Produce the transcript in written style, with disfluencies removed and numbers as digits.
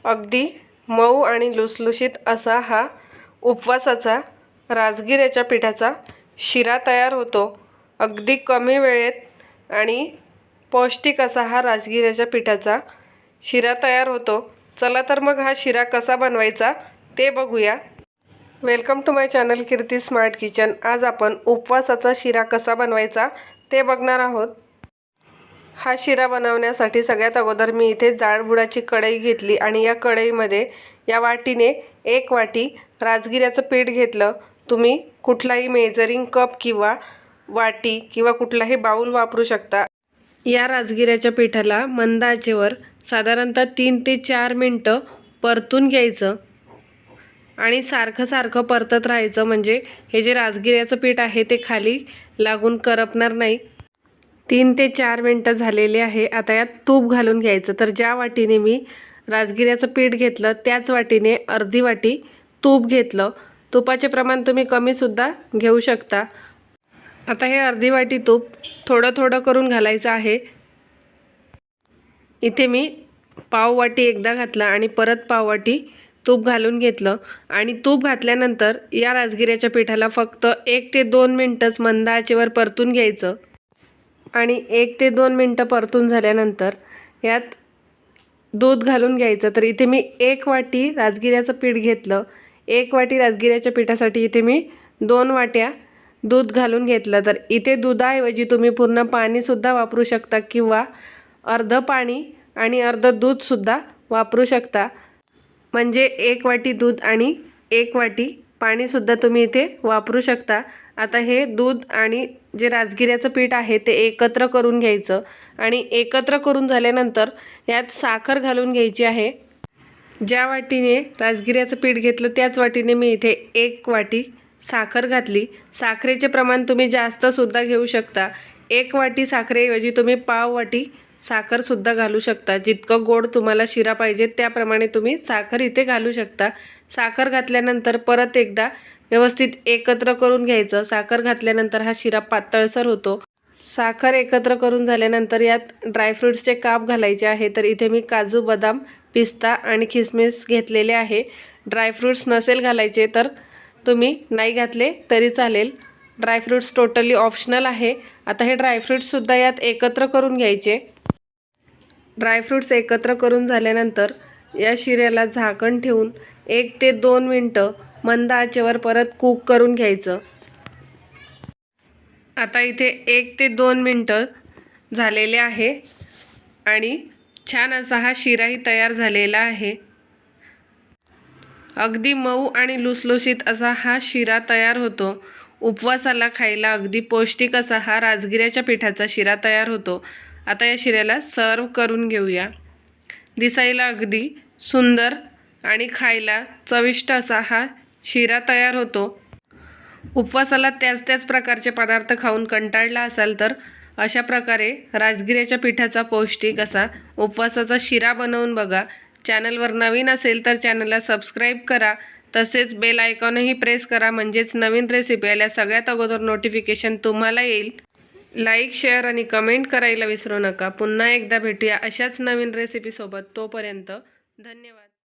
अगदी मऊ आणि लुसलुशीत असा हा उपवासाचा राजगिऱ्याच्या पिठाचा शिरा तयार होतो. अगदी कमी वेळेत आणि पौष्टिक असा हा राजगिऱ्याच्या पिठाचा शिरा तयार होतो. चला तर मग हा शिरा कसा बनवायचा ते बघूया. Welcome to my channel Kirti smart kitchen. आज आपण उपवासाचा शिरा कसा बनवायचा ते बघणार आहोत. हा शिरा बनवण्यासाठी सगळ्यात अगोदर मी इथे जाडबुडाची कढई घेतली आणि या कढईमध्ये या वाटीने 1 वाटी राजगिऱ्याचं पीठ घेतलं. तुम्ही कुठलाही मेजरिंग कप किंवा वाटी किंवा कुठलाही बाउल वापरू शकता. या राजगिऱ्याच्या पिठाला मंद आचेवर साधारणतः 3 ते 4 मिनटं परतून घ्यायचं आणि सारखं परतत राहायचं, म्हणजे हे जे राजगिऱ्याचं पीठ आहे ते खाली लागून करपणार नाही. 3 ते 4 मिनटं झालेले आहे. आता यात तूप घालून घ्यायचं. तर ज्या वाटीने मी राजगिऱ्याचं पीठ घेतलं त्याच वाटीने अर्धी वाटी तूप घेतलं. तुपाचे प्रमाण तुम्ही कमीसुद्धा घेऊ शकता. आता हे अर्धी वाटी तूप थोडं करून घालायचं आहे. इथे मी पाव वाटी एकदा घातला आणि परत पाव वाटी तूप घालून घेतलं आणि तूप घातल्यानंतर या राजगिऱ्याच्या पिठाला फक्त 1 ते 2 मिनटंच मंद आचेवर परतून घ्यायचं. आणि 1 ते 2 मिनटं परतून झाल्यानंतर यात दूध घालून घ्यायचं. तर इथे मी 1 वाटी राजगिऱ्याचं पीठ घेतलं. 1 वाटी राजगिऱ्याच्या पिठासाठी इथे मी 2 वाट्या दूध घालून घेतलं. तर इथे दुधाऐवजी तुम्ही पूर्ण पाणीसुद्धा वापरू शकता किंवा अर्धं पाणी आणि अर्धं दूधसुद्धा वापरू शकता. म्हणजे 1 वाटी दूध आणि 1 वाटी पाणीसुद्धा तुम्ही इथे वापरू शकता. आता हे दूध आणि जे राजगिऱ्याचं पीठ आहे ते एकत्र करून घ्यायचं आणि एकत्र करून झाल्यानंतर यात साखर घालून घ्यायची आहे. ज्या वाटीने राजगिऱ्याचं पीठ घेतलं त्याच वाटीने मी इथे 1 वाटी साखर घातली. साखरेचे प्रमाण तुम्ही जास्तसुद्धा घेऊ शकता. 1 वाटी साखरेऐवजी तुम्ही पाव वाटी साखरसुद्धा घालू शकता. जितकं गोड तुम्हाला शिरा पाहिजे त्याप्रमाणे तुम्ही साखर इथे घालू शकता. साखर घातल्यानंतर परत एकदा व्यवस्थित एकत्र करून घ्यायचं. साखर घातल्यानंतर हा शिरा पातळसर होतो. साखर एकत्र करून झाल्यानंतर यात ड्रायफ्रूट्सचे काप घालायचे आहे. तर इथे मी काजू, बदाम, पिस्ता आणि किसमिस घेतलेले आहे. ड्रायफ्रूट्स नसेल घालायचे तर तुम्ही नाही घातले तरी चालेल. ड्रायफ्रूट्स टोटली ऑप्शनल आहे. आता हे ड्रायफ्रूट्ससुद्धा यात एकत्र करून घ्यायचे. ड्रायफ्रूट्स एकत्र करून झाल्यानंतर या शिऱ्याला झाकण ठेवून 1 ते 2 मिनटं मंद आचेवर परत कुक करून घ्यायचं. आता इथे 1 ते 2 मिनटं झालेले आहे आणि छान असा हा शिराही तयार झालेला आहे. अगदी मऊ आणि लुसलुशीत असा हा शिरा तयार होतो. उपवासाला खायला अगदी पौष्टिक असा हा राजगिऱ्याच्या पिठाचा शिरा तयार होतो. आता या शिऱ्याला सर्व करून घेऊया. दिसायला अगदी सुंदर आणि खायला चविष्ट असा हा शिरा तयार होतो. उपवासाला त्याच प्रकारचे पदार्थ खाऊन कंटाळला असाल तर अशा प्रकारे राजगिऱ्याच्या पिठाचा पौष्टिक असा उपवासाचा शिरा बनवून बघा. चॅनलवर नवीन असेल तर चॅनलला सबस्क्राईब करा. तसेच बेल आयकॉनही प्रेस करा, म्हणजेच नवीन रेसिपी आल्या सगळ्यात अगोदर नोटिफिकेशन तुम्हाला येईल. लाईक, शेअर आणि कमेंट करायला विसरू नका. पुन्हा एकदा भेटूया अशाच नवीन रेसिपीसोबत. तोपर्यंत धन्यवाद.